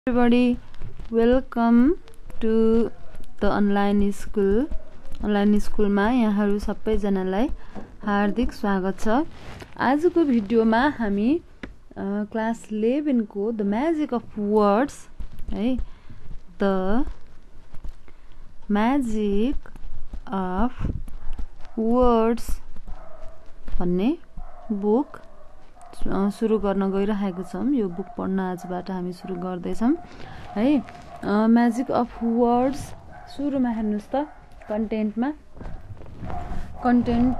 Everybody, welcome to the online school. Online school मा यहाँहरु सबैजनालाई हार्दिक स्वागत छ। आजको भिडियोमा हामी क्लास 11 को द म्याजिक अफ वर्ड्स है द म्याजिक अफ वर्ड्स भन्ने बुक सुरु गर्न गइरहेको छौं। यो बुक पढ्न आजबाट हामी सुरु गर्दै छौं है। म्याजिक अफ वर्ड्स सुरुमा हेर्नुस् त कन्टेन्ट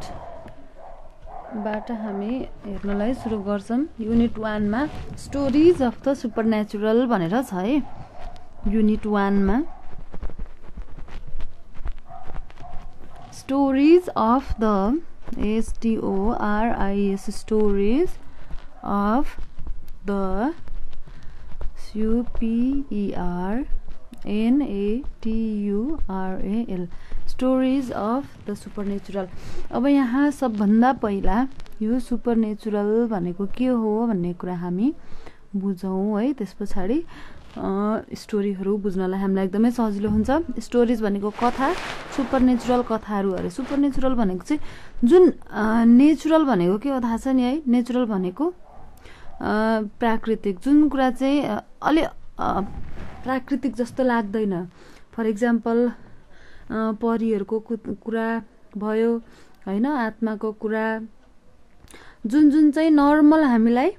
बाट हामी हेर्नलाई सुरु गर्छौं। युनिट 1 मा स्टोरीज अफ द सुपरन्याचुरल भनेर छ है। युनिट 1 मा stories of the STORIES stories of the SUPERNATURAL stories of the supernatural। अब यहाँ सबभन्दा पहिला यो सुपरनेचुरल भनेको के हो भन्ने कुरा हामी बुझौं है। त्यसपछि स्टोरीहरु बुझ्नलाई हामीलाई एकदमै सजिलो हुन्छ। स्टोरीज भनेको कथा, सुपरनेचुरल कथाहरु अरे। सुपरनेचुरल भनेको चाहिँ जुन नेचुरल भनेको के हो थाहा छ नि है। नेचुरल भनेको प्राकृतिक, जुन कुरा चाहिँ अलि प्राकृतिक जस्तो लाग्दैन। फर एक्जाम्पल परीहरुको कुरा भयो हैन, आत्माको कुरा, जुन चाहिँ नर्मल हामीलाई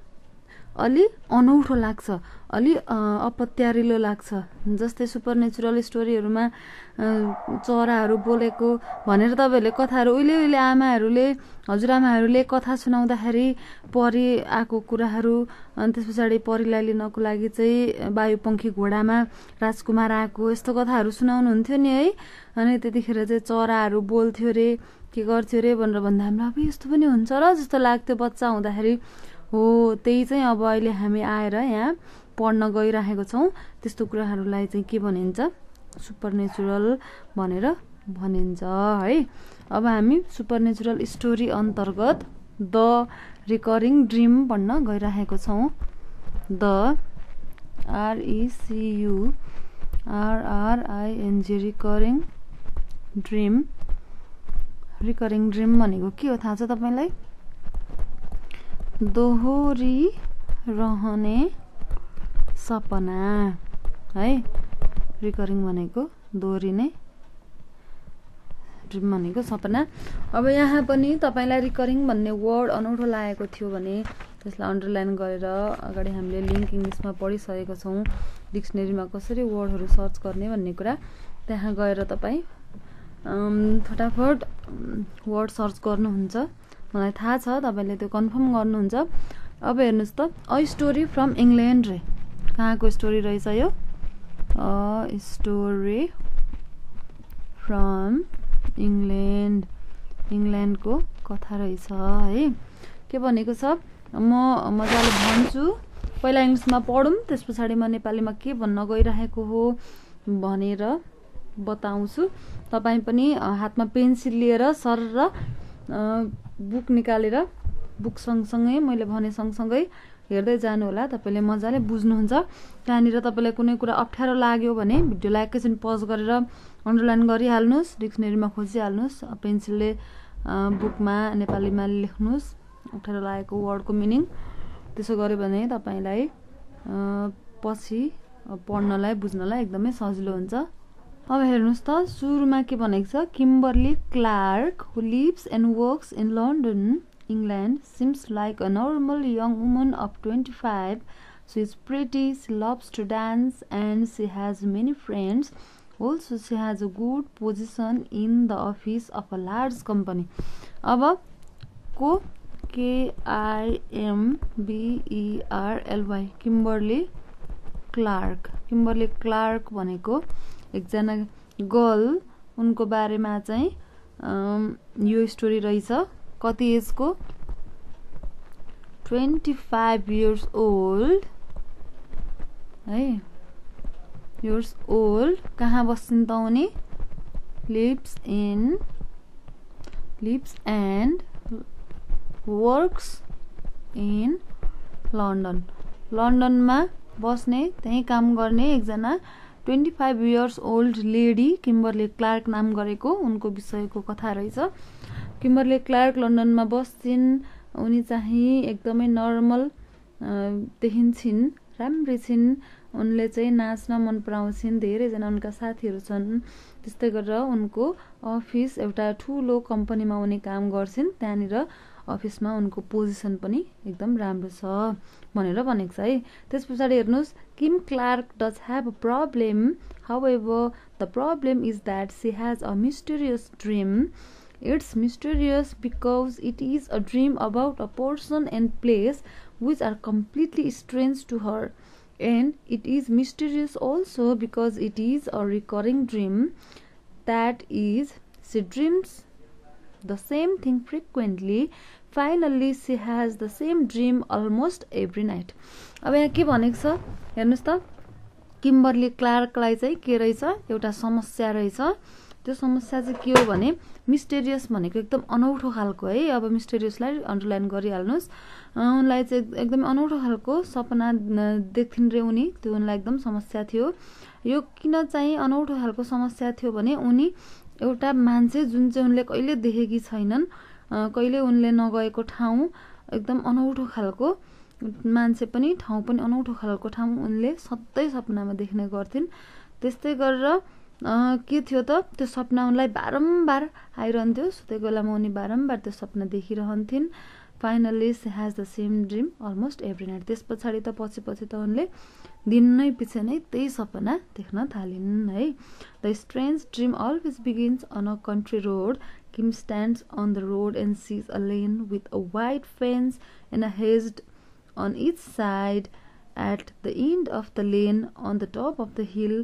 अलि अनौठो लाग्छ, अलि अपत्यारिलो लाग्छ। जस्तै सुपरनेचुरल स्टोरीहरुमा चराहरु बोलेको भनेर तपाईहरुले कथाहरु उहिले आमाहरुले हजुरआमाहरुले कथा सुनाउँदाखेरि परी आको कुराहरु, अनि त्यसपछि परीलाई लिनको लागि चाहिँ वायुपंखी घोडामा राजकुमार आको, यस्तो कथाहरु सुनाउनुहुन्थ्यो नि है। अनि त्यतिखेर चाहिँ चराहरु बोल्थ्यो रे, के गर्थ्यो रे भनेर भन्दा हामीलाई अब यस्तो पनि हुन्छ र जस्तो लाग्थ्यो बच्चा हुँदाखेरि। हो त्यही चाहिँ अब अहिले हामी आएर यहाँ पढ्न गइरहेको छौं। त्यस्तो कुराहरुलाई चाहिँ के भनिन्छ, सुपरनेचुरल भनेर भनिन्छ है। अब हामी सुपरनेचुरल स्टोरी अन्तर्गत द रिकरिङ ड्रीम पढ्न गइरहेको छौं। The RECURRING recurring dream. Recurring dream भनेको के हो थाहा छ तपाईलाई? दोहोरी रहने सपना है। रिकरिङ भनेको दोहोरिने, ड्रीम भनेको सपना। अब यहाँ पनि तपाईलाई रिकरिङ भन्ने वर्ड अनौठो लागेको थियो भने त्यसलाई अन्डरलाइन गरेर अगाडि हामीले लिंक इंग्लिशमा पढिसकेको छौं। डिक्सनरीमा कसरी वर्डहरु सर्च गर्ने भन्ने कुरा त्यहाँ गएर तपाई फटाफट वर्ड सर्च गर्नुहुन्छ। मलाई थाहा छ तपाईले त्यो कन्फर्म गर्नुहुन्छ। अब हेर्नुस् त, अ स्टोरी फ्रम इंग्ल्यान्ड रे। कहाँको स्टोरी रहेछ यो? अ स्टोरी फ्रम इंग्ल्यान्ड, इंग्ल्यान्डको कथा रहेछ है। के भनेको छ म मजाले भन्छु, पहिला इंग्लिशमा पढौं, त्यसपछि म नेपालीमा के भन्न गइरहेको हो भनेर बताउँछु। तपाई पनि हातमा पेन्सिल लिएर सर र बुक निकालेर बुक सँगसँगै मैले भने सँगसँगै हेर्दै जानु होला। तपाईले मजाले बुझ्नुहुन्छ। त्यहाँनिर तपाईलाई कुनै कुरा अप्ठ्यारो लाग्यो भने भिडियोलाई एकैछिन पज गरेर अन्डरलाइन गरिहाल्नुस्, डिक्सनरीमा खोजिहाल्नुस्, पेन्सिलले बुकमा नेपालीमा लेख्नुस् अप्ठ्यारो लागेको वर्डको मिनिङ। त्यसो गर्यो भने तपाईलाई पछि पढ्नलाई बुझ्नलाई एकदमै सजिलो हुन्छ। अब हेर्नुस् त, सुरुमा के भनेको छ? Kimberly Clark who lives and works in London, England, seems like a normal young woman of 25. She is pretty, she loves to dance, and she has many friends. Also, she has a good position in the office of a large company. अब को KIMBERLY Kimberly Clark. Kimberly Clark भनेको एकजना girl, उनको बारेमा चाहिँ यो story रहेछ। कति एजको? 25 years old है, years old। कहाँ बस्छिन् त उनी? lives and works in London. लन्डनमा बस्ने त्यही काम गर्ने एकजना 25 years old lady Kimberley Clarke नाम गरेको उनको विषयको कथा रहेछ। किम्बरले क्लार्क लन्डनमा बस्छिन्। उनी चाहिँ एकदमै नर्मल देखिन्छन्, राम्री छिन्। उनले चाहिँ नाच्न मन पराउँछिन्। धेरैजना उनका साथीहरू छन्। त्यस्तै गरेर उनको अफिस एउटा ठुलो कम्पनीमा उनी काम गर्छिन्। त्यहाँनिर अफिसमा उनको पोजिसन पनि एकदम राम्रो छ भनेर भनेको छ है। त्यस पछाडि हेर्नुहोस्, Kim Clarke does have a problem, however the problem is that she has a mysterious dream. It's mysterious because it is a dream about a person and place which are completely strange to her. And it is mysterious also because it is a recurring dream. That is, she dreams the same thing frequently. Finally, she has the same dream almost every night. अब यहाँ के भनेको छ हेर्नुहोस् त, Kimberly क्लार्कलाई चाहिँ के रहेछ, एउटा समस्या रहेछ। त्यो समस्या चाहिँ के हो भने मिस्टेरियस भनेको एकदम अनौठो खालको है। अब मिस्टेरियसलाई अन्डरलाइन गरिहाल्नुहोस्। उनलाई चाहिँ एकदमै अनौठो खालको सपना देख्थिन् रे उनी, त्यो उनलाई एकदम समस्या थियो। यो किन चाहिँ अनौठो खालको समस्या थियो भने उनी एउटा मान्छे जुन चाहिँ उनले कहिले देखेकी छैनन्, कहिले उनले नगएको ठाउँ, एकदम अनौठो खालको मान्छे पनि ठाउँ पनि अनौठो खालको ठाउँ उनले सधैँ सपनामा देख्ने गर्थिन्। त्यस्तै गरेर के थियो त, त्यो सपना उनलाई बारम्बार आइरहन्थ्यो। सुतेको बेलामा उनी बारम्बार त्यो सपना देखिरहन्थिन्। Finally she has the same dream almost every night. त्यस पछाडि त पछि त उनले दिनै पछि नै त्यही सपना देख्न थालिन् है. The strange dream always begins on a country road. Kim stands on the road and sees a lane with a white fence and a hedge on each side. At the end of the lane, on the top of the hill,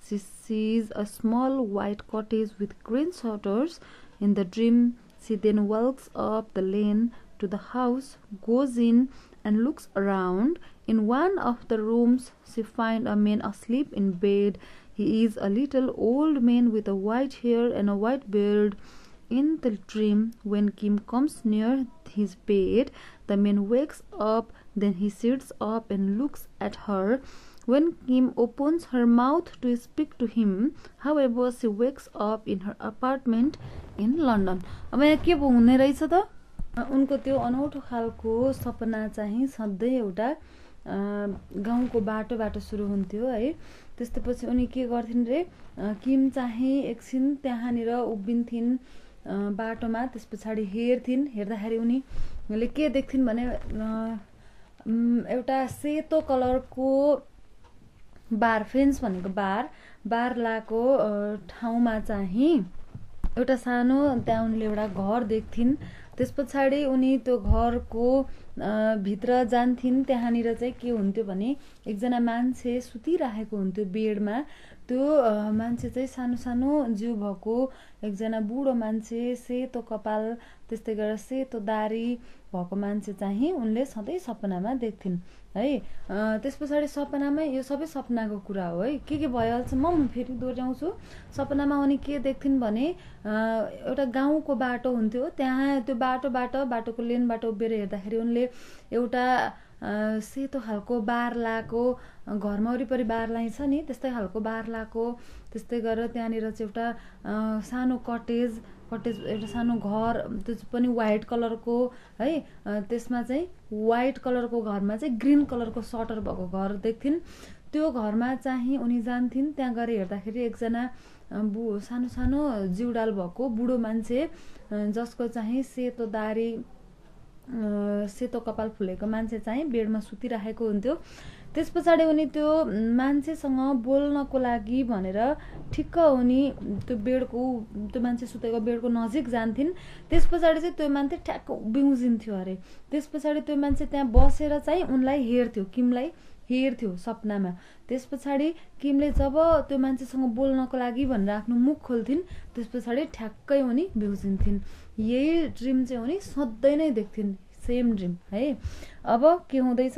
she sees a small white cottage with green shutters. In the dream, she then walks up the lane to the house, goes in and looks around. In one of the rooms, she finds a man asleep in bed. He is a little old man with a white hair and a white beard. In the dream, when Kim comes near his bed, the man wakes up. Then he sits up and looks at her. When Kim opens her mouth to speak to him, however, she wakes up in her apartment in London. अब यहाँ के हुने रहेछ त, उनको त्यो अनौठो खालको सपना चाहिँ सधैँ एउटा गाउँको बाटोबाट सुरु हुन्थ्यो है. त्यसपछि उनी के गर्थिन् रे, किम चाहिँ एकछिन त्यहाँनिर उभिन्थिन् बाटोमा. त्यस पछाडि हेर्दाखेरि उनीले के देख्थिन् भने एउटा सेतो कलरको बार, फेन्स भनेको बार लाको ठाउँमा चाहिँ एउटा सानो त्यहाँ उनले एउटा घर देख्थिन्. त्यस पछाडि उनी त्यो घरको भित्र जान्थिन्. त्यहाँनिर चाहिँ के हुन्थ्यो भने एकजना मान्छे सुतिरहेको हुन्थ्यो बेडमा. त्यो मान्छे चाहिँ सानो सानो जिउ भएको एकजना बुढो मान्छे, सेतो कपाल, त्यस्तै गरेर सेतो दारी भएको मान्छे चाहिँ उनले सधैँ सपनामा देख्थिन् है. त्यस पछाडि सपनामै, यो सबै सपनाको कुरा हो है, के भइहाल्छ म फेरि दोहोऱ्याउँछु. सपनामा उनी के देख्थिन् भने एउटा गाउँको बाटो हुन्थ्यो. त्यहाँ त्यो बाटोको लेनबाट उभिएर हेर्दाखेरि उनले एउटा सेतो खालको बार लाको, घरमा वरिपरि बार लाई छ नि त्यस्तै खालको बार लाको, त्यस्तै गरेर त्यहाँनिर चाहिँ एउटा सानो कटेज, एउटा सानो घर, त्यो पनि व्हाइट कलरको है. त्यसमा चाहिँ व्हाइट कलरको घरमा चाहिँ ग्रीन कलरको सटर भएको घर देख्थिन्. त्यो घरमा चाहिँ उनी जान्थिन्. त्यहाँ गएर हेर्दाखेरि एकजना सानो सानो जिउडाल भएको बुढो मान्छे, जसको चाहिँ सेतो दारी, सेतो कपाल फुलेको मान्छे चाहिँ बेडमा सुतिरहेको हुन्थ्यो. त्यस पछाडि उनी त्यो मान्छेसँग बोल्नको लागि भनेर ठिक्क उनी त्यो मान्छे सुतेको बेडको नजिक जान्थिन्. त्यस पछाडि चाहिँ त्यो मान्छे ठ्याक्क बिउजिन्थ्यो अरे. त्यस पछाडि त्यो मान्छे त्यहाँ बसेर चाहिँ उनलाई हेर्थ्यो, किमलाई हेर्थ्यो सपनामा. त्यस पछाडि किमले जब त्यो मान्छेसँग बोल्नको लागि भनेर आफ्नो मुख खोल्थिन्, त्यस पछाडि ठ्याक्कै उनी बिउजिन्थिन्. यही ड्रिम चाहिँ उनी सधैँ नै देख्थिन्, सेम ड्रिम है. अब के हुँदैछ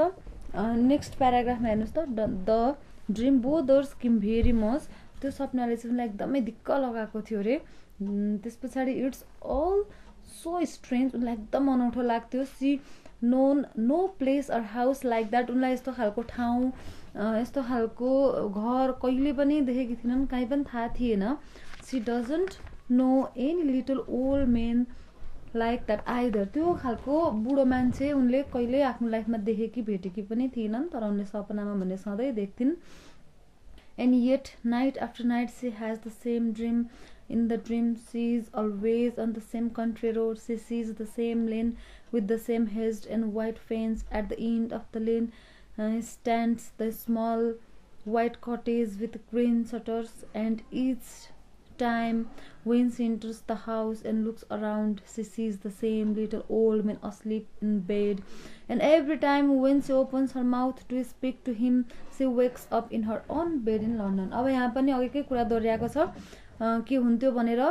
नेक्स्ट प्याराग्राफमा हेर्नुहोस् त. The dream bothers Kim very much. त्यो सपनाले चाहिँ उनलाई एकदमै दिक्क लगाएको थियो अरे. त्यस पछाडि इट्स अल सो स्ट्रेन्ज, उनलाई एकदम अनौठो लाग्थ्यो. She known no place or house like that. उनलाई यस्तो खालको ठाउँ यस्तो खालको घर कहिले पनि देखेकी थिएनन्, कहीँ पनि थाहा थिएन. C doesn't no any little old main like that either. त्यो खालको बुढो मान्छे उनले कहिले आफ्नो लाइफमा देखेकी भेटेकी पनि थिएनन्, तर उनले सपनामा भने सधैँ देख्थिन्. And yet night after night she has the same dream. In the dream she is always on the same country road. She sees the same lane with the same hedge and white fence. At the end of the lane stands the small white cottage with green shutters, and each time when she enters the house and looks around, she sees the same little old man asleep in bed. And every time when she opens her mouth to speak to him, she wakes up in her own bed in London. अब यहाँ पनि अघिकै कुरा दोहोऱ्याएको छ. के हुन्थ्यो भनेर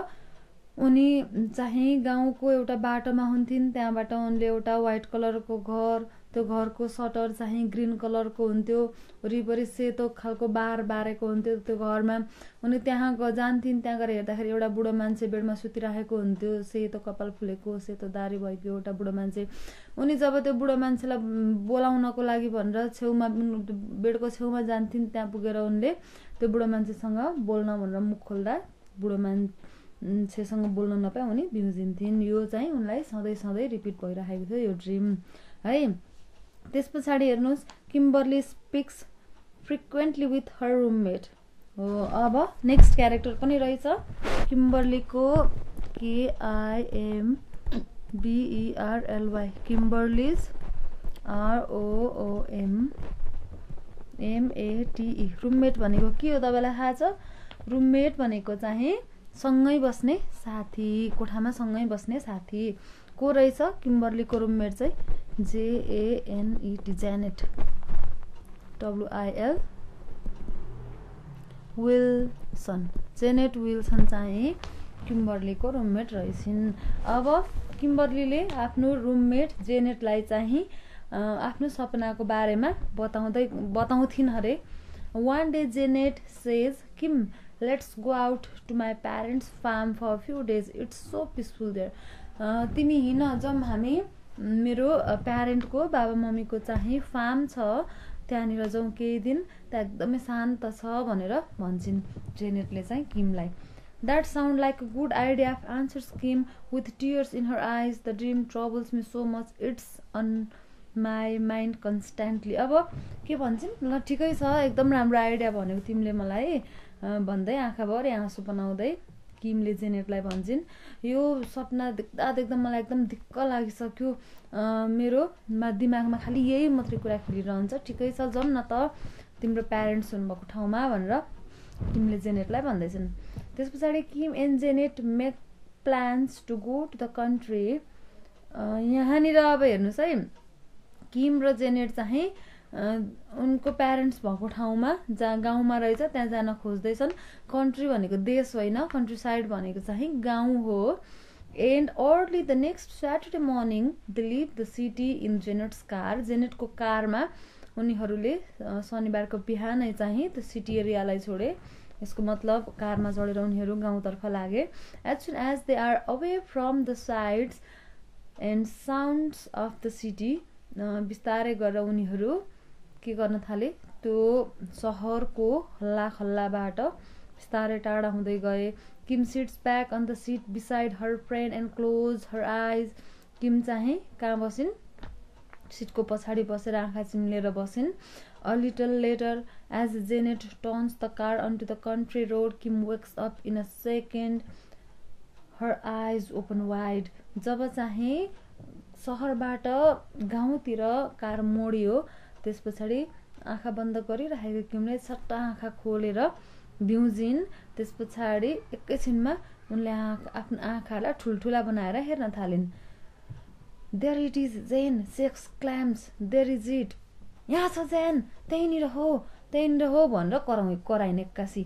उनी चाहिँ गाउँको एउटा बाटोमा हुन्थिन्. त्यहाँबाट उनले एउटा व्हाइट कलरको घर, त्यो घरको सटर चाहिँ ग्रीन कलरको हुन्थ्यो, वरिपरि सेतो खालको बार बारेको हुन्थ्यो त्यो घरमा. उनी त्यहाँ जान्थिन्. त्यहाँ गएर हेर्दाखेरि एउटा बुढो मान्छे बेडमा सुतिरहेको हुन्थ्यो, सेतो कपाल फुलेको, सेतो दारी भएको एउटा बुढो मान्छे. उनी जब त्यो बुढो मान्छेलाई बोलाउनको लागि भनेर छेउमा बेडको छेउमा जान्थिन्, त्यहाँ पुगेर उनले त्यो बुढो मान्छेसँग बोल्न भनेर मुख खोल्दा बुढो मान्छेसँग बोल्न नपाए उनी बिउजिन्थिन्. यो चाहिँ उनलाई सधैँ सधैँ रिपिट भइरहेको थियो यो ड्रिम है. त्यस पछाडि हेर्नुहोस्, Kimberly speaks frequently with her roommate हो. अब नेक्स्ट क्यारेक्टर पनि रहेछ किम्बरलीको, KIMBERLY, किम्बरलिज ROOMMATE. रुममेट भनेको के हो तपाईँलाई थाहा छ? रुममेट भनेको चाहिँ सँगै बस्ने साथी, कोठामा सँगै बस्ने साथी. को रहेछ किम्बरलीको रुममेट चाहिँ? JANET, Janet, WIL Wilson. Janet Wilson चाहिँ किम्बरलीको रुममेट रहेछिन्. अब किम्बरलीले आफ्नो रुममेट जेनेटलाई चाहिँ आफ्नो सपनाको बारेमा बताउँथिन् अरे. One day Janet says, Kim, let's go out to my parents' farm for a few days. It's so peaceful there. तिमी हिँड जाउँ हामी मेरो प्यारेन्टको, बाबा मम्मीको चाहिँ फार्म छ, त्यहाँनिर जाउँ केही दिन, त्यहाँ एकदमै शान्त छ भनेर भन्छन् जेनेटले चाहिँ किमलाई. That sound like a good idea, answers Kim with tears in her eyes. The dream troubles me so much. It's on my mind constantly. अब के भन्छन्? ल ठिकै छ, एकदम राम्रो आइडिया भनेको तिमीले मलाई भन्दै आँखाभरि आँसु बनाउँदै किमले जेनेटलाई भन्छन्, यो सपना देख्दा देख्दा मलाई एकदम दिक्क लागिसक्यो, मेरो दिमागमा खालि यही मात्रै कुरा खेलिरहन्छ. ठिकै छ, जाउँ न त तिम्रो प्यारेन्ट्स हुनुभएको ठाउँमा भनेर किमले जेनेटलाई भन्दैछन्. त्यस पछाडि Kim and Janet make plans to go to the country. यहाँनिर अब हेर्नुहोस् है, किम र जेनेट चाहिँ उनको प्यारेन्ट्स भएको ठाउँमा जहाँ गाउँमा रहेछ त्यहाँ जान खोज्दैछन्. कन्ट्री भनेको देश होइन, कन्ट्री साइड भनेको चाहिँ गाउँ हो. And early the next Saturday morning they leave the city in Janet's car. जेनेटको कारमा उनीहरूले शनिबारको बिहानै चाहिँ त्यो सिटी एरियालाई छोडे. यसको मतलब कारमा चढेर उनीहरू गाउँतर्फ लागे. As soon as they are away from the sights and sounds of the city, बिस्तारै गरेर उनीहरू के गर्न थाले, त्यो सहरको हल्ला खल्लाबाट बिस्तारै टाढा हुँदै गए. Kim sits back on the seat beside her friend and close her eyes. किम चाहिँ कहाँ बसिन्? सिटको पछाडि बसेर आँखा चिम्लेर बसिन्. A little later as Janet turns the car on to the country road, Kim wakes up in a second, her eyes open wide. जब चाहिँ सहरबाट गाउँतिर कार मोडियो, त्यस पछाडि आँखा बन्द गरिरहेको किमले सट्टा आँखा खोलेर बिउजिन्. त्यस पछाडि एकैछिनमा उनले आफ्नो आँखालाई ठुल्ठुला बनाएर हेर्न थालिन्. There it is Jane, she exclaims. There is it, यहाँ छ जेन, त्यहीँनिर हो भनेर कराइन् एक्कासी.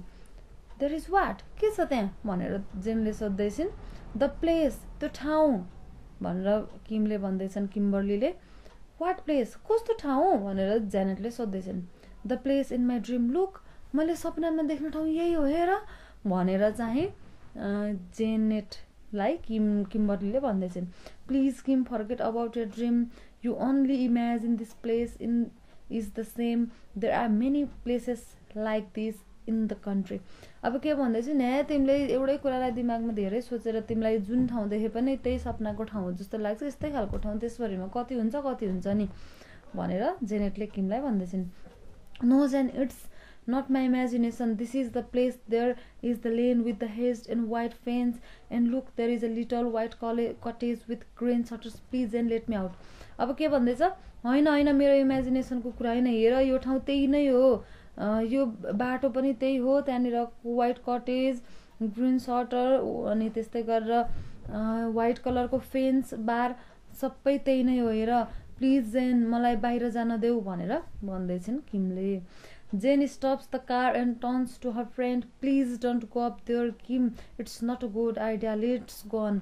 देयर इज वाट, के छ त्यहाँ भनेर जेनले सोध्दैछिन्. द प्लेस, त्यो ठाउँ भनेर किमले भन्दैछन्. किम्बरलीले वाट प्लेस, कस्तो ठाउँ भनेर जेनेटले सोध्दैछन्. The place in my dream, look, मैले सपनामा देख्ने ठाउँ यही हो हेर भनेर चाहिँ जेनेटलाई किम्बरलीले भन्दैछन्. Please Kim, forget about your dream, you only imagine this place in is the same. There are many places like this in the country. अब के भन्दैछु न तिमीले एउटै कुरालाई दिमागमा धेरै सोचेर तिमीलाई जुन ठाउँ देखे पनि त्यही सपनाको ठाउँ जस्तो लाग्छ यस्तै खालको ठाउँ त्यसभरिमा कति हुन्छ नि भनेर जेनेटले किमलाई भन्दैछिन्. No Jen, it's not my imagination. This is the place. There is the lane with the hedge and white fence, and look, there is a little white cottage with green shutters. Please Jen, let me out. अब के भन्दैछ हैन मेरो इमेजिनेसनको कुरा हैन, हेर यो ठाउँ त्यही नै हो, यो बाटो पनि त्यही हो, त्यहाँनिर व्हाइट कटेज, ग्रीन सटर अनि त्यस्तै गरेर व्हाइट कलरको फेन्स बार सबै त्यही नै हो, हेर प्लिज जेन मलाई बाहिर जान देऊ भनेर भन्दैछिन् किमले. Jen stops the car and turns to her friend. Please don't go up there, Kim. It's not a good idea. Let's go on.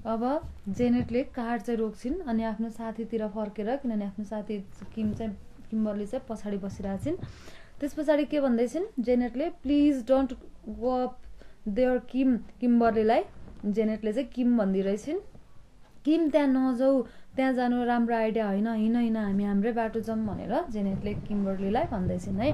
अब जेनेटले कार चाहिँ रोक्छिन् अनि आफ्नो साथीतिर फर्केर, किनभने आफ्नो साथी किम्बरली चाहिँ पछाडि बसिरहेछिन्. त्यस पछाडि के भन्दैछिन् जेनेटले, please don't go up there Kim. किम्बरलीलाई जेनेटले चाहिँ किम भन्दिरहेछिन्. किम त्यहाँ नजाऊ, त्यहाँ जानु राम्रो आइडिया होइन, होइन हामी हाम्रै बाटो जाऊँ भनेर जेनेटले किम्बरलीलाई भन्दैछिन् है.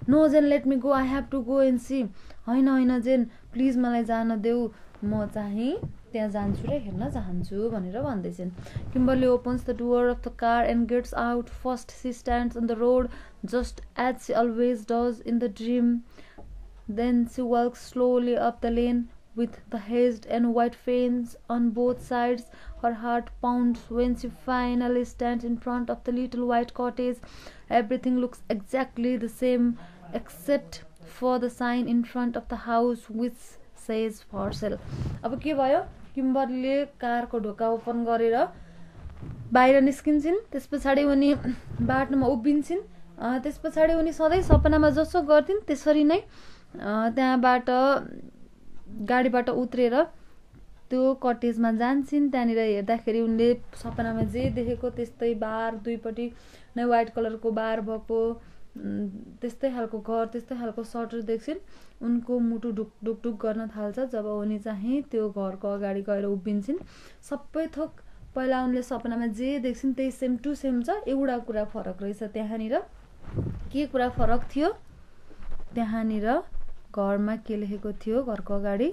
No Jane let me go, I have to go and see. होइन जेन प्लिज मलाई जान देऊ, म चाहिँ त्यहाँ जान्छु र हेर्न चाहन्छु भनेर भन्दैछिन्. Kimberly opens the door of the car and gets out. First she stands on the road just as she always does in the dream. Then she walks slowly up the lane with the hedged and white fence on both sides. Her heart pounds when she finally stands in front of the little white cottage. Everything looks exactly the same except for the sign in front of the house which says for sale. अब के भयो, Kimberley कारको ढोका open गरेर बाहिर निस्किन्छन्. त्यस पछाडि उनी बाटोमा उभिन्छन्. त्यस पछाडि उनी सधैँ सपनामा जसो गर्थिन् त्यसरी नै त्यहाँबाट गाडीबाट उत्रेर त्यो कटेजमा जान्छन्. त्यहाँनिर हेर्दाखेरि उनले सपनामा जे देखेको त्यस्तै बार, दुईपट्टि नै व्हाइट कलरको बार भएको, त्यस्तै खालको घर, त्यस्तै खालको सटर देख्छिन्. उनको मुटु ढुकढुक गर्न थाल्छ जब उनी चाहिँ त्यो घरको अगाडि गएर उभिन्छन्. सबै थोक पहिला उनले सपनामा जे देख्छिन् त्यही सेम टु सेम छ. एउटा कुरा फरक रहेछ त्यहाँनिर. के कुरा फरक थियो, त्यहाँनिर घरमा के लेखेको थियो, घरको अगाडि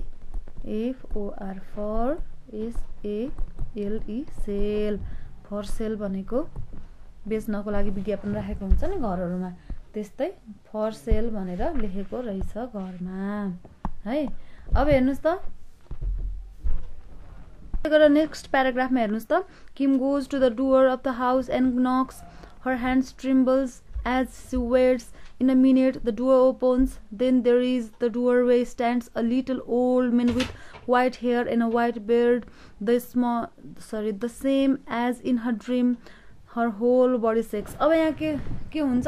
FOR for SALE sale, for sale भनेको बेच्नको लागि विज्ञापन राखेको हुन्छ नि घरहरूमा, त्यस्तै फर सेल भनेर लेखेको रहेछ घरमा है. अब हेर्नुस् त नेक्स्ट प्याराग्राफमा हेर्नुस् त. Kim goes to the door of the house and knocks. Her hands trembles as she waits. In a minute the door opens. Then there is the doorway stands a little old man with white hair and a white beard, the same as in her dream. Her whole body shakes. अब यहाँ के हुन्छ,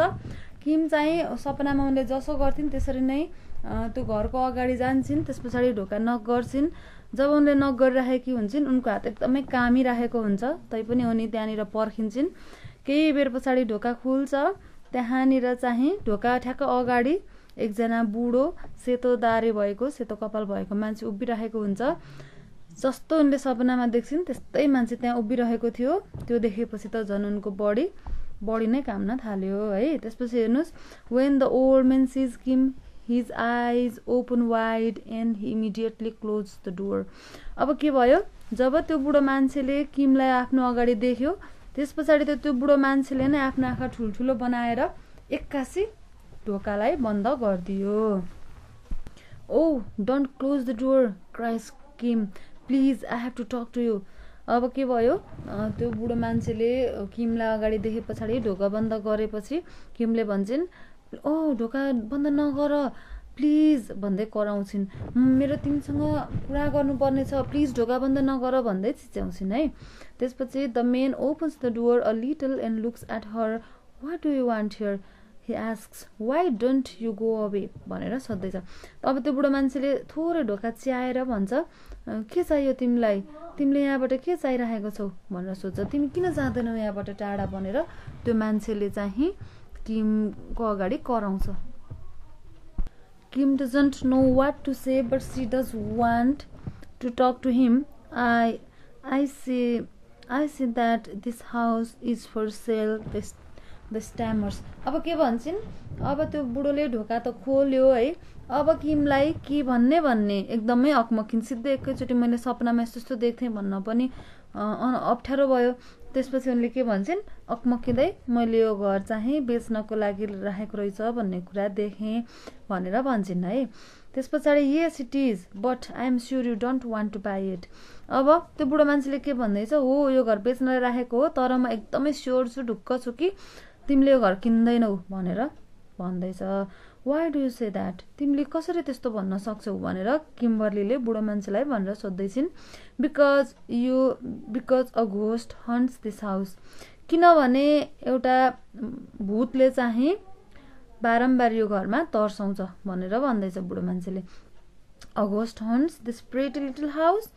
किम चाहिँ सपनामा उनले जसो गर्थिन् त्यसरी नै त्यो घरको अगाडि जान्छन्. त्यस पछाडि ढोका नक गर्छिन्. जब उनले नक गरिराखेकी हुन्छन् उनको हात एकदमै कामिराखेको हुन्छ, तैपनि उनी त्यहाँनिर पर्खिन्छन्. केही बेर पछाडि ढोका खुल्छ. त्यहाँनिर चाहिँ ढोका ठ्याक्क अगाडि एकजना बुढो सेतो दारे भएको, सेतो कपाल भएको मान्छे उभिरहेको हुन्छ. जस्तो उनले सपनामा देख्छिन् त्यस्तै मान्छे त्यहाँ उभिरहेको थियो. त्यो देखेपछि त झन् उनको बडी नै काम्न थाल्यो है. त्यसपछि हेर्नुहोस्, when the old man sees Kim, his eyes open wide and he immediately closed the door. अब के भयो, जब त्यो बुढो मान्छेले किमलाई आफ्नो अगाडि देख्यो त्यस पछाडि त त्यो बुढो मान्छेले नै आफ्नो आँखा ठुल्ठुलो बनाएर एक्कासी ढोकालाई बन्द गरिदियो. Oh, don't close the door, cries Kim. Please, I have to talk to you. अब के भयो, त्यो बुढो मान्छेले किमलाई अगाडि देखे पछाडि ढोका बन्द गरेपछि किमले भन्छन्, ओ ढोका बन्द नगर प्लिज भन्दै कराउँछिन्. मेरो तिमीसँग कुरा गर्नुपर्ने छ, प्लिज ढोका बन्द नगर भन्दै चिच्याउँछिन् है. त्यसपछि the man opens the door a little and looks at her. What do you want here, he asks. Why don't you go away भनेर सोध्दैछ. अब त्यो बुढो मान्छेले थोरै ढोका च्याएर भन्छ, के चाहियो तिमीलाई, तिमीले यहाँबाट के चाहिरहेको छौ भनेर सोध्छ. तिमी किन जाँदैनौ यहाँबाट टाढा भनेर त्यो मान्छेले चाहिँ किमको अगाडि कराउँछ. Kim doesn't know what to say, but she does want to talk to him. I see that this house is for sale. The stammers. अब के भन्छन्, अब त्यो बुढोले ढोका त खोल्यो है, अब किमलाई के भन्ने एकदमै अकमकिन। सिधै एकैचोटि मैले सपनामा यस्तो देख्थेँ भन्न पनि अप्ठ्यारो भयो। त्यसपछि उनले के भन्छन्, अकमकिँदै मैले यो घर चाहिँ बेच्नको लागि राखेको रहेछ भन्ने कुरा देखेँ भनेर भन्छन् है। त्यस पछाडि yes it is but I am sure you don't want to buy it. अब त्यो बुढो मान्छेले के भन्दैछ, हो यो घर बेच्नलाई राखेको हो, तर म एकदमै स्योर छु, ढुक्क छु कि तिमीले यो घर किन्दैनौ भनेर भन्दैछ। Why do you say that, तिमीले कसरी त्यस्तो भन्न सक्छौ भनेर किम्बर्लीले बुढो मान्छेलाई भनेर सोध्दैछिन्। Because a ghost haunts this house, किनभने एउटा भूतले चाहिँ बारम्बार यो घरमा तर्साउँछ भनेर भन्दैछ बुढो मान्छेले। A ghost haunts this pretty little house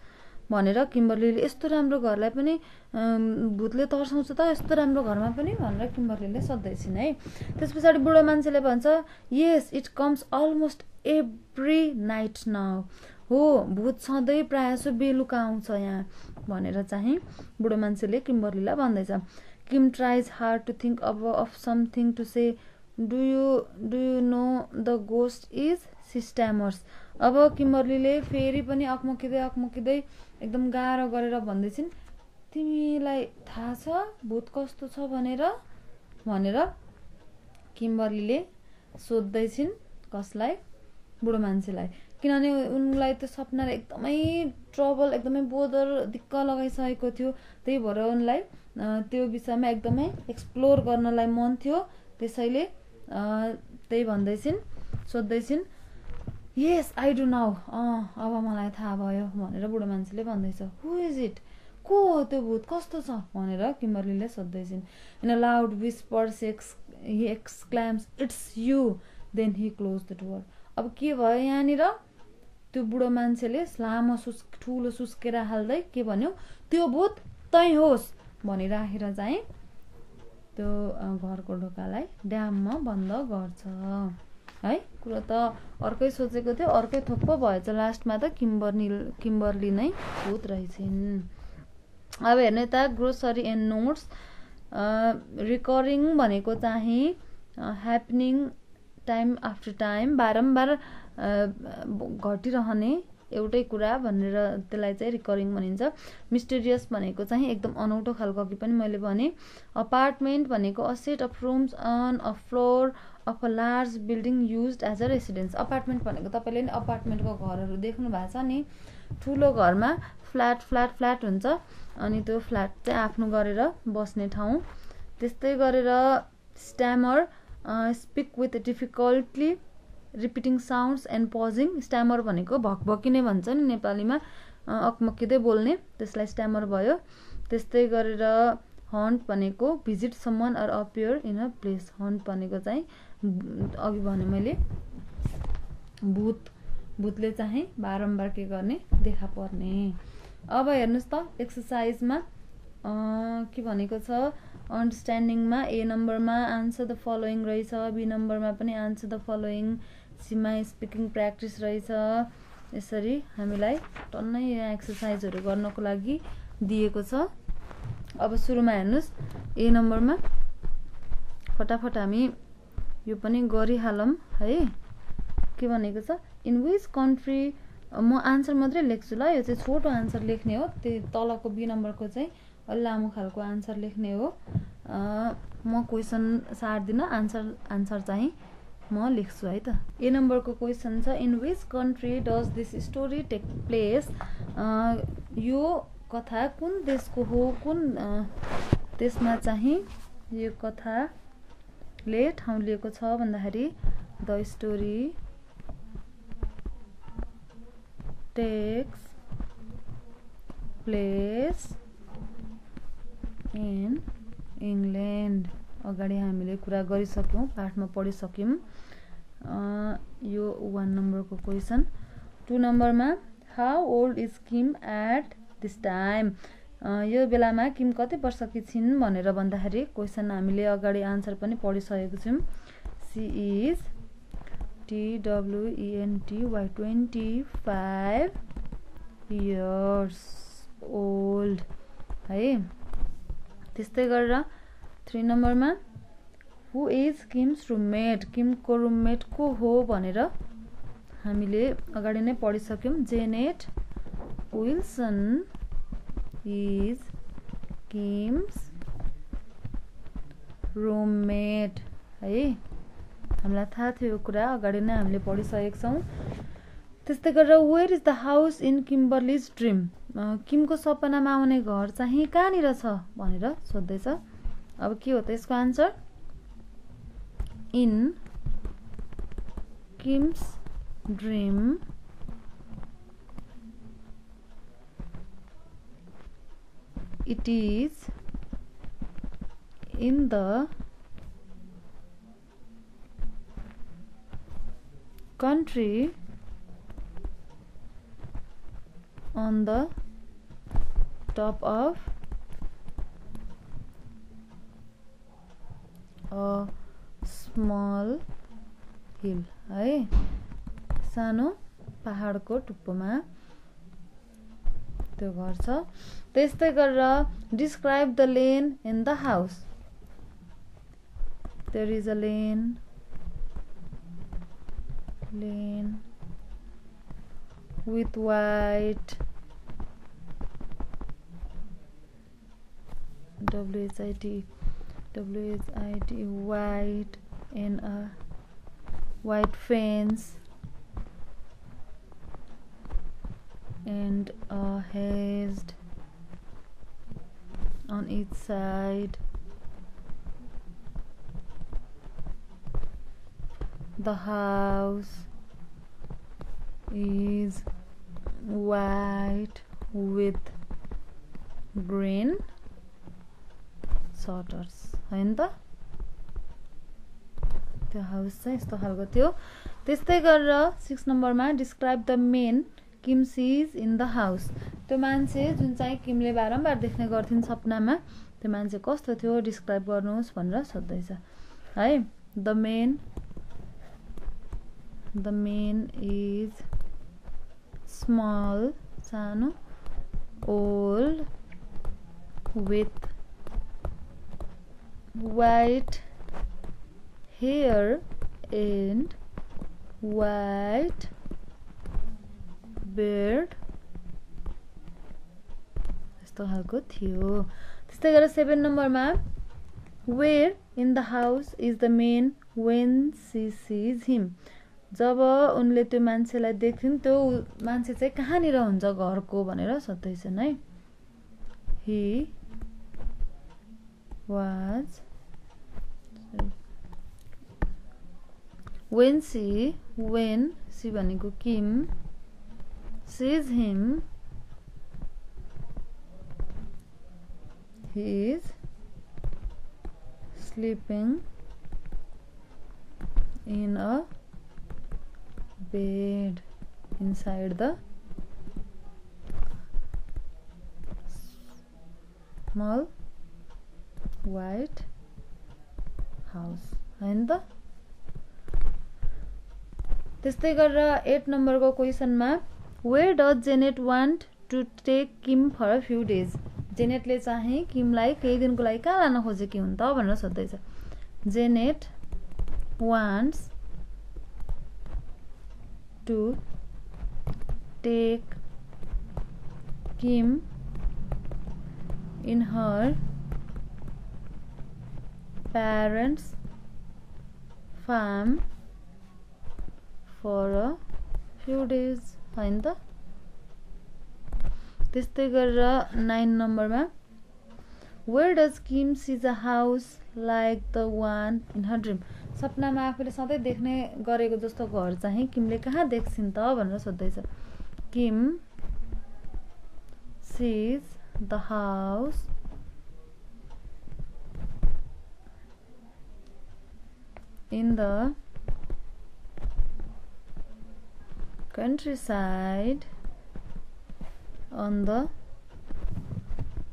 भनेर किम्बर्लीले, यस्तो राम्रो घरलाई पनि भूतले तर्साउँछ त, यस्तो राम्रो घरमा पनि भनेर किम्बर्लीले सोध्दैछिन् है। त्यस पछाडि बुढो मान्छेले भन्छ, yes it comes almost every night now, हो भूत सधैँ प्रायः बेलुका आउँछ यहाँ भनेर चाहिँ बुढो मान्छेले किम्बर्लीलाई भन्दैछ। Kim tries hard to think of something to say, do you know the ghost is, she stammers. अब किम्बर्लीले फेरि पनि अकमकिँदै एकदम गाह्रो गरेर भन्दैछिन्, तिमीलाई थाहा छ भूत कस्तो छ भनेर किम्बर्लीले सोध्दैछिन्। कसलाई? बुढो मान्छेलाई। किनभने उनलाई त्यो सपनाले एकदमै ट्रबल, एकदमै बोधर, दिक्क लगाइसकेको थियो। त्यही भएर उनलाई त्यो विषयमा एकदमै एक्सप्लोर गर्नलाई मन थियो। त्यसैले त्यही भन्दैछिन्, सोध्दैछिन्। येस आई डु नाउ, अब मलाई थाहा भयो भनेर बुढो मान्छेले भन्दैछ। हु इज इट, को हो त्यो भूत, कस्तो छ भनेर किम्बर्लीले सोध्दैछिन्। In a loud whisper he exclaims, it's you, then he close the door. अब के भयो यहाँनिर, त्यो बुढो मान्छेले लामो ठुलो सुस्केरा हाल्दै के भन्यो, त्यो भूत तै होस् भनिराखेर चाहिँ त्यो घरको ढोकालाई ड्याममा बन्द गर्छ है। कुरा त अर्कै सोचेको थियो, अर्कै थोक पो भएछ। लास्टमा त किम्बर्ली नै भूत रहेछन्। अब हेर्नु यता ग्रोसरी एन्ड नोट्स। रिकरिङ भनेको चाहिँ ह्यापनिङ टाइम आफ्टर टाइम, बारम्बार घटिरहने एउटै कुरा भनेर त्यसलाई चाहिँ रिकरिङ भनिन्छ। मिस्टेरियस भनेको चाहिँ एकदम अनौठो खालको, अघि पनि मैले भने। अपार्टमेन्ट भनेको a set of rooms on a floor of a large building used as a residence. Apartment भनेको तपाईँले नि अपार्टमेन्टको घरहरू देख्नु भएको छ नि, ठुलो घरमा फ्ल्याट हुन्छ, अनि त्यो फ्ल्याट चाहिँ आफ्नो गरेर बस्ने ठाउँ। त्यस्तै गरेर stammer, speak with difficultly repeating sounds and pausing. Stammer भनेको भकभकिने भन्छ नि नेपालीमा, अकमकिँदै बोल्ने, त्यसलाई स्ट्यामर भयो। त्यस्तै गरेर हन्ट भनेको visit summon or appear in a place. Haunt भनेको चाहिँ अघि भने मैले भूतले चाहिँ बारम्बार के गर्ने, देखा पर्ने। अब हेर्नुहोस् त एक्सर्साइजमा के भनेको छ, अन्डरस्ट्यान्डिङमा ए नम्बरमा आन्सर द फलोइङ रहेछ, बी नम्बरमा पनि answer the following, Seema speaking practice रहेछ। यसरी हामीलाई टन्नै यहाँ एक्सर्साइजहरू गर्नको लागि दिएको छ। अब सुरुमा हेर्नुहोस् ए नम्बरमा फटाफट हामी यो पनि गरिहालौँ है। के भनेको छ, इन विच कन्ट्री, म आन्सर मात्रै लेख्छु ल, यो चाहिँ छोटो आन्सर लेख्ने हो। त्यो तलको बी नम्बरको चाहिँ अलि लामो खालको आन्सर लेख्ने हो। म क्वेसन सार्दिनँ, आन्सर चाहिँ म लेख्छु है त। ए नम्बरको क्वेसन छ, in which country does this story take place. यो कथा कुन देशको हो, कुन देशमा चाहिँ यो कथाले ठाउँ लिएको छ भन्दाखेरि the story takes place in England. अगाडि हामीले कुरा गरिसक्यौँ, पाठमा पढिसक्यौँ। यो 1 नम्बरको क्वेसन। 2 नम्बरमा how old is Kim at this time. यो बेलामा किम कति वर्षकी छिन् भनेर भन्दाखेरि क्वेसन हामीले अगाडि आन्सर पनि पढिसकेको छौँ। She is TWENTY 25 years old है। त्यस्तै गरेर 3 नम्बरमा हु इज किम्स रुममेट, किमको रुममेट को हो भनेर हामीले अगाडि नै पढिसक्यौं। Janet Wilson is Kim's roommate है, हामीलाई थाहा थियो यो कुरा, अगाडि नै हामीले पढिसकेका छौँ। त्यस्तै गरेर where is the house in Kimberly's dream, किमको सपनामा आउने घर चाहिँ कहाँनिर छ भनेर सोध्दैछ। अब के हो त यसको answer? In KIMS dream it is in the country on the top of a small hill है, सानो पहाडको टुप्पोमा त्यो घर छ। त्यस्तै गरेर describe the lane in the house, there is a lane with white white and a white fence and a hedge on each side. The house is white with green shutters हैन त, त्यो हाउस चाहिँ यस्तो खालको थियो। त्यस्तै गरेर 6 नम्बरमा describe the man Kim sees in the house, त्यो मान्छे जुन चाहिँ किमले बारम्बार देख्ने गर्थिन् सपनामा, त्यो मान्छे कस्तो थियो डिस्क्राइब गर्नुहोस् भनेर सोध्दैछ है। The man is small, सानो, old, with white hair and white beard, यस्तो खालको थियो। त्यस्तै गरेर 7 नम्बरमा where in the house is the man when she sees him, जब उनले त्यो मान्छेलाई देख्थिन् त्यो मान्छे चाहिँ कहाँनिर हुन्छ घरको भनेर सोध्दैछन् है। he was when she भनेको किम, sees him he is sleeping in a bed inside the small white house हैन त। त्यस्तै गरेर 8 नम्बरको क्वेशनमा where does Janet want to take Kim for a few days, जेनेटले चाहिँ किमलाई केही दिनको लागि कहाँ लान खोजेकी हुन् त भनेर सोध्दैछ। Janet wants to take Kim in her parents' farm for a few days हैन त। त्यस्तै गरेर 9 नम्बरमा where does Kim sees a house like the one in her dream, सपनामा आफूले सधैँ देख्ने गरेको जस्तो घर चाहिँ किमले कहाँ देख्छिन् त भनेर सोध्दैछ। किम sees the house in the countryside on the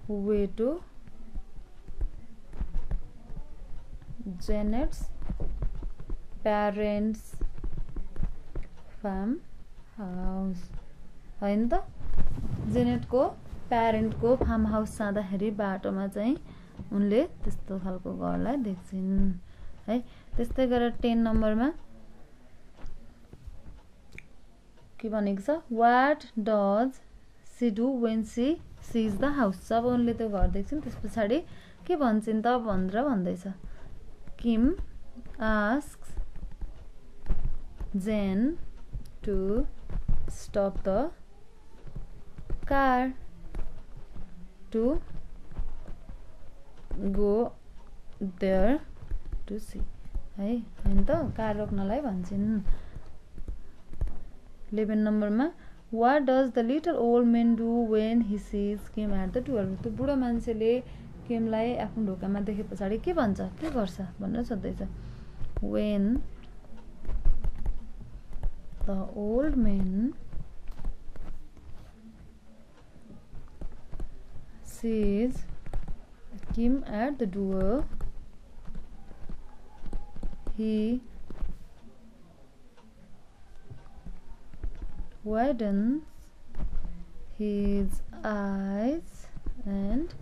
way to Janet's parents' farm house हैन त। जेनेटको प्यारेन्टको फार्म हाउस जाँदाखेरि बाटोमा चाहिँ उनले त्यस्तो खालको घरलाई देख्छिन् है। त्यस्तै गरेर 10 नम्बरमा के भनेको छ, what does she do when she sees the house. जब उनले त्यो घर देख्छन् त्यस पछाडि के भन्छन् त भनेर भन्दैछ। Kim asks Jane to stop the car to go there to see है, हैन त कार रोक्नलाई भन्छन्। 11 नम्बरमा what does the little old man do when he sees Kim at the door. त्यो बुढो मान्छेले किमलाई आफ्नो ढोकामा देखे पछाडि के भन्छ, के गर्छ भनेर सोध्दैछ। When the old man sees Kim at the door, he widens his eyes and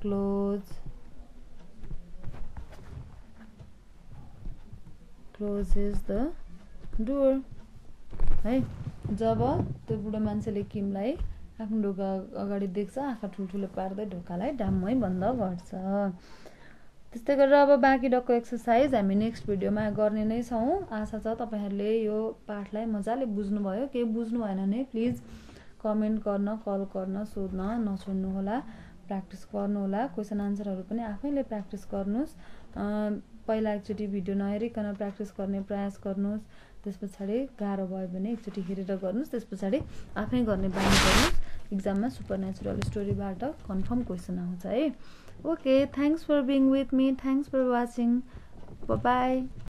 closes the door है। जब त्यो बुढो मान्छेले किमलाई आफ्नो ढोका अगाडि देख्छ, आँखा ठुल्ठुलो पार्दै ढोकालाई डाम्मै बन्द गर्छ। त्यस्तै गरेर अब बाँकी डक्को एक्सर्साइज हामी नेक्स्ट भिडियोमा गर्ने नै छौँ। आशा छ तपाईँहरूले यो पाठलाई मजाले बुझ्नुभयो। केही बुझ्नु भएन भने प्लिज कमेन्ट गर्न, कल गर्न, सोध्न नछोड्नुहोला। प्र्याक्टिस गर्नुहोला। क्वेसन आन्सरहरू पनि आफैले प्र्याक्टिस गर्नुहोस्। पहिला एकचोटि भिडियो नहेरिकन प्र्याक्टिस गर्ने प्रयास गर्नुहोस्। त्यस पछाडि गाह्रो भयो भने एकचोटि हेरेर गर्नुहोस्। त्यस पछाडि आफै गर्ने बानी गर्नुहोस्। इक्जाममा सुपरनेचुरल स्टोरीबाट कन्फर्म क्वेसन आउँछ है। Okay, thanks for being with me, thanks for watching, by.